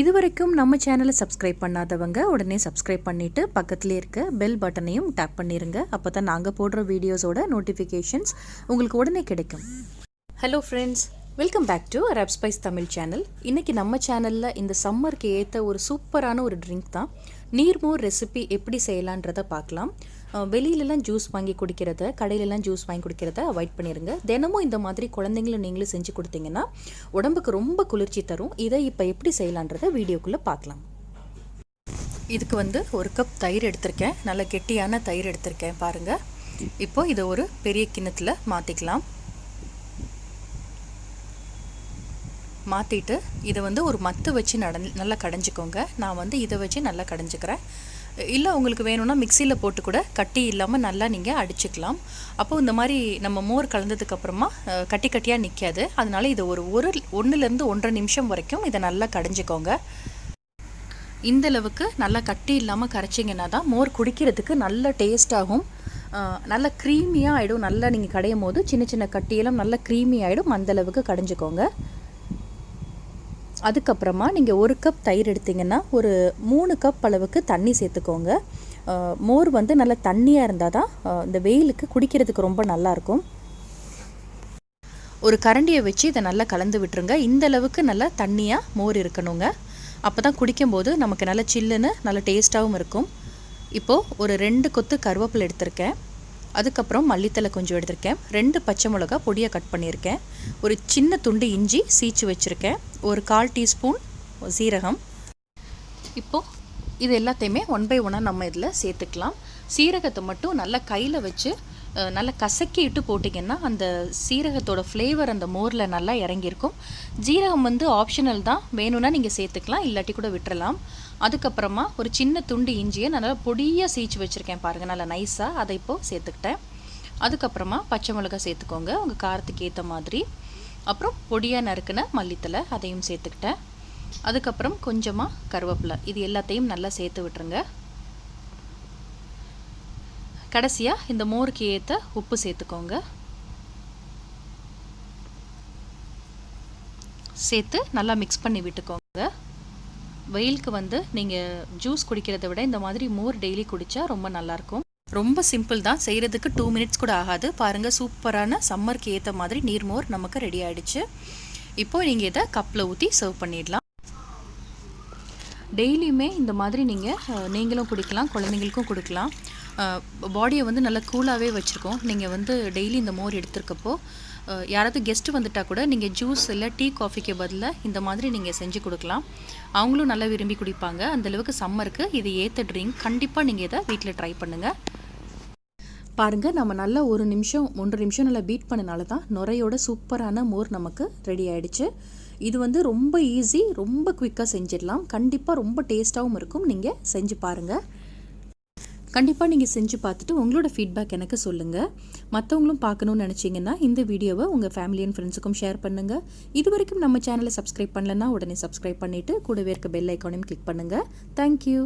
இதுவரைக்கும் நம்ம சேனலை சப்ஸ்கிரைப் பண்ணாதவங்க உடனே சப்ஸ்கிரைப் பண்ணிவிட்டு பக்கத்துலேயே இருக்க பெல் பட்டனையும் டேப் பண்ணிடுங்க. அப்போ தான் நாங்கள் போடுற வீடியோஸோட நோட்டிஃபிகேஷன்ஸ் உங்களுக்கு உடனே கிடைக்கும். Hello friends, welcome back to Arab Spice Tamil channel. இன்றைக்கி நம்ம சேனலில் இந்த சம்மருக்கு ஏற்ற ஒரு சூப்பரான ஒரு ட்ரிங்க் தான் நீர் மோர் ரெசிபி எப்படி செய்யலான்றதை பார்க்கலாம். வெளியிலலாம் ஜூஸ் வாங்கி குடிக்கிறத, கடையிலலாம் ஜூஸ் வாங்கி குடிக்கிறத அவாய்ட் பண்ணிடுங்க. தினமும் இந்த மாதிரி குழந்தைங்களும் நீங்களும் செஞ்சு கொடுத்தீங்கன்னா உடம்புக்கு ரொம்ப குளிர்ச்சி தரும். இதை இப்போ எப்படி செய்யலான்றதை வீடியோக்குள்ளே பார்க்கலாம். இதுக்கு ஒரு கப் தயிர் எடுத்திருக்கேன். நல்ல கெட்டியான தயிர் எடுத்திருக்கேன் பாருங்கள். இப்போது இதை ஒரு பெரிய கிண்ணத்தில் மாற்றிக்கலாம். மாற்றிட்டு இதை ஒரு மத்து வச்சு நல்லா கடைஞ்சிக்கோங்க. நான் இதை வச்சு நல்லா கடைஞ்சிக்கிறேன். இல்லை உங்களுக்கு வேணும்னா மிக்சியில் போட்டு கூட கட்டி இல்லாமல் நல்லா நீங்கள் அடிச்சுக்கலாம். அப்போது இந்த மாதிரி நம்ம மோர் கலந்ததுக்கப்புறமா கட்டி கட்டியாக நிற்காது. அதனால் இதை ஒரு 1லேருந்து 1.5 நிமிஷம் வரைக்கும் இதை நல்லா கடைஞ்சிக்கோங்க. இந்தளவுக்கு நல்லா கட்டி இல்லாமல் கரைச்சிங்கன்னா தான் மோர் குடிக்கிறதுக்கு நல்ல டேஸ்ட்டாகும், நல்லா க்ரீமியாக ஆகிடும். நல்லா நீங்கள் கடையும் போது சின்ன சின்ன கட்டியெல்லாம் நல்லா க்ரீமி ஆகிடும். அந்தளவுக்கு கடைஞ்சிக்கோங்க. அதுக்கப்புறமா நீங்கள் 1 கப் தயிர் எடுத்திங்கன்னா ஒரு 3 கப் அளவுக்கு தண்ணி சேர்த்துக்கோங்க. மோர் நல்லா தண்ணியாக இருந்தால் தான் இந்த வெயிலுக்கு குடிக்கிறதுக்கு ரொம்ப நல்லாயிருக்கும். ஒரு கரண்டியை வச்சு இதை நல்லா கலந்து விட்டுருங்க. இந்தளவுக்கு நல்லா தண்ணியாக மோர் இருக்கணுங்க. அப்போ தான் குடிக்கும்போது நமக்கு நல்லா சில்லுன்னு நல்ல டேஸ்ட்டாகவும் இருக்கும். இப்போது ஒரு 2 கொத்து கருவேப்பிலை எடுத்திருக்கேன். அதுக்கப்புறம் மல்லித்தலை கொஞ்சம் எடுத்திருக்கேன். 2 பச்சை மிளகா பொடியாக கட் பண்ணியிருக்கேன். ஒரு சின்ன துண்டு இஞ்சி சீச்சு வச்சுருக்கேன். ஒரு 1/4 டீஸ்பூன் சீரகம். இப்போது இது எல்லாத்தையுமே 1 by 1 நம்ம இதில் சேர்த்துக்கலாம். சீரகத்தை மட்டும் நல்லா கையில் வச்சு நல்லா கசக்கிட்டு போட்டிங்கன்னா அந்த சீரகத்தோட ஃப்ளேவர் அந்த மோரில் நல்லா இறங்கியிருக்கும். ஜீரகம் ஆப்ஷனல் தான், வேணும்னா நீங்கள் சேர்த்துக்கலாம், இல்லாட்டி கூட விட்டுறலாம். அதுக்கப்புறமா ஒரு சின்ன துண்டு இஞ்சியை நல்லா பொடியாக சீச்சு வச்சுருக்கேன் பாருங்கள், நல்லா நைஸாக. அதை இப்போது சேர்த்துக்கிட்டேன். அதுக்கப்புறமா பச்சை மிளகாய் சேர்த்துக்கோங்க உங்கள் காரத்துக்கு ஏற்ற மாதிரி. அப்புறம் பொடியாக நறுக்கின மல்லித்தலை அதையும் சேர்த்துக்கிட்டேன். அதுக்கப்புறம் கொஞ்சமாக கருவேப்பிலை. இது எல்லாத்தையும் நல்லா சேர்த்து விட்டுருங்க. கடைசியாக இந்த மோருக்கு ஏற்ற உப்பு சேர்த்துக்கோங்க. சேர்த்து நல்லா மிக்ஸ் பண்ணி விட்டுக்கோங்க. வெயிலுக்கு நீங்கள் ஜூஸ் குடிக்கிறத விட இந்த மாதிரி மோர் டெய்லி குடித்தா ரொம்ப நல்லாயிருக்கும். ரொம்ப சிம்பிள் தான், செய்கிறதுக்கு 2 மினிட்ஸ் கூட ஆகாது. பாருங்கள், சூப்பரான சம்மருக்கு ஏற்ற மாதிரி நீர் மோர் நமக்கு ரெடி ஆகிடுச்சு. இப்போது நீங்கள் இதை கப்பில் ஊற்றி சர்வ் பண்ணிடலாம். டெய்லியுமே இந்த மாதிரி நீங்களும் குடிக்கலாம், குழந்தைங்களுக்கும் கொடுக்கலாம். பாடியை நல்லா கூலாகவே வச்சுருக்கோம். நீங்கள் டெய்லி இந்த மோர் எடுத்துருக்கப்போ யாராவது கெஸ்ட்டு வந்துட்டால் கூட நீங்கள் ஜூஸ் இல்லை டீ காஃபிக்கு பதிலாக இந்த மாதிரி நீங்கள் செஞ்சு கொடுக்கலாம். அவங்களும் நல்லா விரும்பி குடிப்பாங்க. அந்தளவுக்கு சம்மருக்கு இது ஏற்ற ட்ரிங்க். கண்டிப்பாக நீங்கள் இதை வீட்டில் ட்ரை பண்ணுங்கள். பாருங்கள், நம்ம நல்லா 1 நிமிஷம் 1.5 நிமிஷம் நல்லா பீட் பண்ணனால தான் நுரையோட சூப்பரான மோர் நமக்கு ரெடி ஆகிடுச்சு. இது ரொம்ப ஈஸி, ரொம்ப குயிக்காக செஞ்சிடலாம். கண்டிப்பாக ரொம்ப டேஸ்ட்டாகவும் இருக்கும். நீங்கள் செஞ்சு பாருங்கள். கண்டிப்பாக நீங்கள் செஞ்சு பார்த்துட்டு உங்களோட ஃபீட்பேக் எனக்கு சொல்லுங்கள். மற்றவங்களும் பார்க்கணுன்னு நினச்சிங்கன்னா இந்த வீடியோவை உங்கள் ஃபேமிலி அண்ட் ஃப்ரெண்ட்ஸுக்கும் ஷேர் பண்ணுங்கள். இது வரைக்கும் நம்ம சேனலை சப்ஸ்கிரைப் பண்ணலன்னா உடனே சப்ஸ்கிரைப் பண்ணிவிட்டு கூடவே இருக்க பெல் ஐக்கானையும் கிளிக் பண்ணுங்கள். தேங்க்யூ.